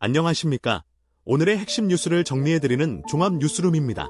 안녕하십니까. 오늘의 핵심 뉴스를 정리해드리는 종합 뉴스룸입니다.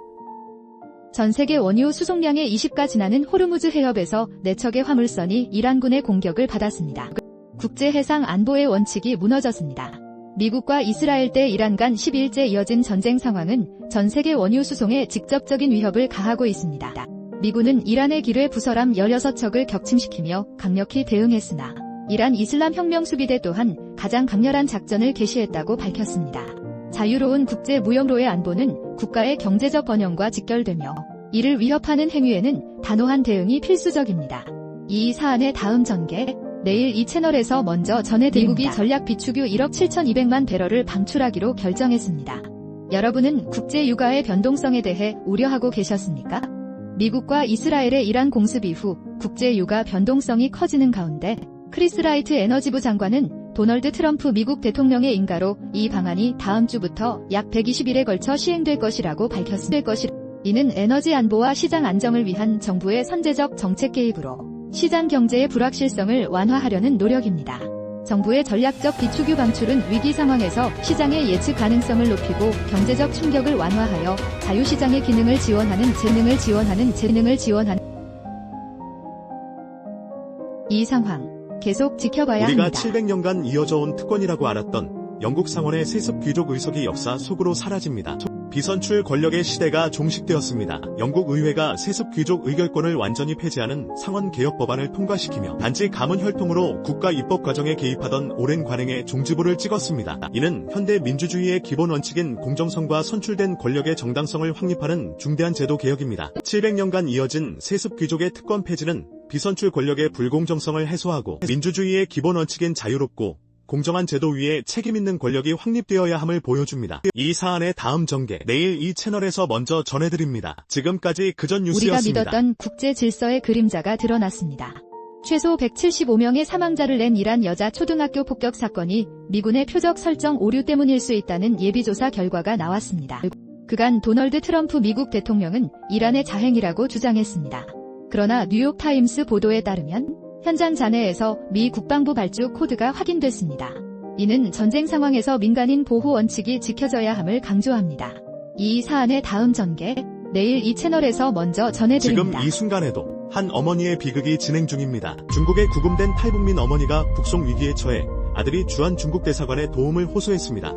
전 세계 원유 수송량의 20가 지나는 호르무즈 해협에서 4척의 화물선이 이란군의 공격을 받았습니다. 국제해상안보의 원칙이 무너졌습니다. 미국과 이스라엘 대 이란 간 10일째 이어진 전쟁 상황은 전 세계 원유 수송에 직접적인 위협을 가하고 있습니다. 미군은 이란의 기뢰 부설함 16척을 격침시키며 강력히 대응했으나 이란 이슬람 혁명 수비대 또한 가장 강렬한 작전을 개시했다고 밝혔습니다. 자유로운 국제 무역로의 안보는 국가의 경제적 번영과 직결되며 이를 위협하는 행위에는 단호한 대응이 필수적입니다. 이 사안의 다음 전개, 내일 이 채널에서 먼저 전해드립니다. 미국이 전략 비축유 1억 7,200만 배럴을 방출하기로 결정했습니다. 여러분은 국제 유가의 변동성에 대해 우려하고 계셨습니까? 미국과 이스라엘의 이란 공습 이후 국제 유가 변동성이 커지는 가운데 크리스 라이트 에너지부 장관은 도널드 트럼프 미국 대통령의 인가로 이 방안이 다음 주부터 약 120일에 걸쳐 시행될 것이라고 밝혔습니다. 이는 에너지 안보와 시장 안정을 위한 정부의 선제적 정책 개입으로 시장 경제의 불확실성을 완화하려는 노력입니다. 정부의 전략적 비축유 방출은 위기 상황에서 시장의 예측 가능성을 높이고 경제적 충격을 완화하여 자유시장의 기능을 지원하는 이 상황 계속 지켜봐야 우리가 합니다. 700년간 이어져온 특권이라고 알았던 영국 상원의 세습 귀족 의석이 역사 속으로 사라집니다. 비선출 권력의 시대가 종식되었습니다. 영국 의회가 세습 귀족 의결권을 완전히 폐지하는 상원 개혁 법안을 통과시키며 단지 가문 혈통으로 국가 입법 과정에 개입하던 오랜 관행에 종지부를 찍었습니다. 이는 현대 민주주의의 기본 원칙인 공정성과 선출된 권력의 정당성을 확립하는 중대한 제도 개혁입니다. 700년간 이어진 세습 귀족의 특권 폐지는 비선출 권력의 불공정성을 해소하고 민주주의의 기본 원칙인 자유롭고 공정한 제도 위에 책임있는 권력이 확립되어야 함을 보여줍니다. 이 사안의 다음 전개, 내일 이 채널에서 먼저 전해드립니다. 지금까지 그전 뉴스였습니다. 우리가 믿었던 국제 질서의 그림자가 드러났습니다. 최소 175명의 사망자를 낸 이란 여자 초등학교 폭격 사건이 미군의 표적 설정 오류 때문일 수 있다는 예비조사 결과가 나왔습니다. 그간 도널드 트럼프 미국 대통령은 이란의 자행이라고 주장했습니다. 그러나 뉴욕타임스 보도에 따르면 현장 잔해에서 미 국방부 발주 코드가 확인됐습니다. 이는 전쟁 상황에서 민간인 보호 원칙이 지켜져야 함을 강조합니다. 이 사안의 다음 전개, 내일 이 채널에서 먼저 전해드립니다. 지금 이 순간에도 한 어머니의 비극이 진행 중입니다. 중국에 구금된 탈북민 어머니가 북송 위기에 처해 아들이 주한 중국 대사관에 도움을 호소했습니다.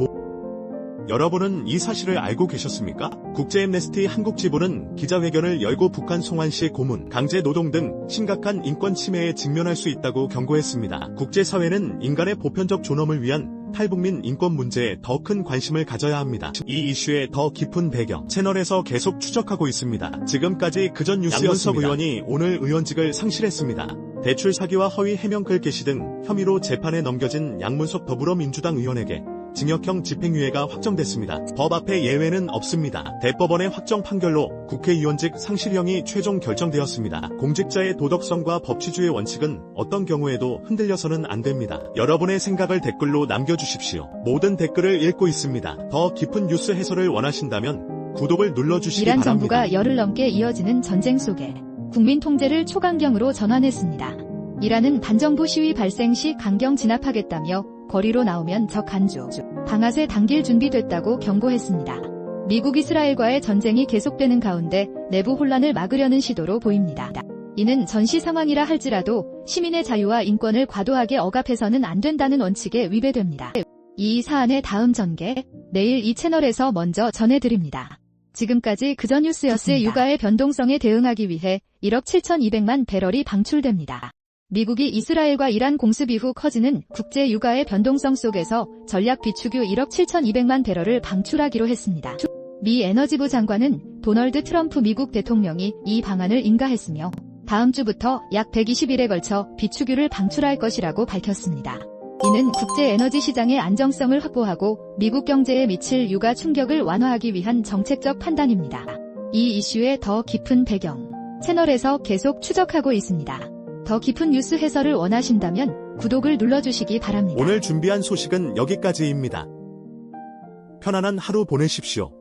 여러분은 이 사실을 알고 계셨습니까? 국제앰네스티 한국지부는 기자회견을 열고 북한 송환시 고문, 강제노동 등 심각한 인권 침해에 직면할 수 있다고 경고했습니다. 국제사회는 인간의 보편적 존엄을 위한 탈북민 인권 문제에 더 큰 관심을 가져야 합니다. 이 이슈의 더 깊은 배경, 채널에서 계속 추적하고 있습니다. 지금까지 그전 뉴스였습니다. 양문석 의원이 오늘 의원직을 상실했습니다. 대출 사기와 허위 해명글 게시 등 혐의로 재판에 넘겨진 양문석 더불어민주당 의원에게 징역형 집행유예가 확정됐습니다. 법 앞에 예외는 없습니다. 대법원의 확정 판결로 국회의원직 상실형이 최종 결정되었습니다. 공직자의 도덕성과 법치주의 원칙은 어떤 경우에도 흔들려서는 안 됩니다. 여러분의 생각을 댓글로 남겨주십시오. 모든 댓글을 읽고 있습니다. 더 깊은 뉴스 해설을 원하신다면 구독을 눌러주시기 이란 바랍니다. 정부가 열흘 넘게 이어지는 전쟁 속에 국민 통제를 초강경으로 전환했습니다. 이란은 반정부 시위 발생 시 강경 진압하겠다며 거리로 나오면 적 간주, 방아쇠 당길 준비됐다고 경고했습니다. 미국 이스라엘과의 전쟁이 계속되는 가운데 내부 혼란을 막으려는 시도로 보입니다. 이는 전시 상황이라 할지라도 시민의 자유와 인권을 과도하게 억압해서는 안 된다는 원칙에 위배됩니다. 이 사안의 다음 전개, 내일 이 채널에서 먼저 전해드립니다. 지금까지 그전 뉴스였습니다. 유가의 변동성에 대응하기 위해 1억 7,200만 배럴이 방출됩니다. 미국이 이스라엘과 이란 공습 이후 커지는 국제 유가의 변동성 속에서 전략 비축유 1억 7,200만 배럴을 방출하기로 했습니다. 미 에너지부 장관은 도널드 트럼프 미국 대통령이 이 방안을 인가했으며 다음 주부터 약 120일에 걸쳐 비축유를 방출할 것이라고 밝혔습니다. 이는 국제 에너지 시장의 안정성을 확보하고 미국 경제에 미칠 유가 충격을 완화하기 위한 정책적 판단입니다. 이 이슈의 더 깊은 배경, 채널에서 계속 추적하고 있습니다. 더 깊은 뉴스 해설을 원하신다면 구독을 눌러주시기 바랍니다. 오늘 준비한 소식은 여기까지입니다. 편안한 하루 보내십시오.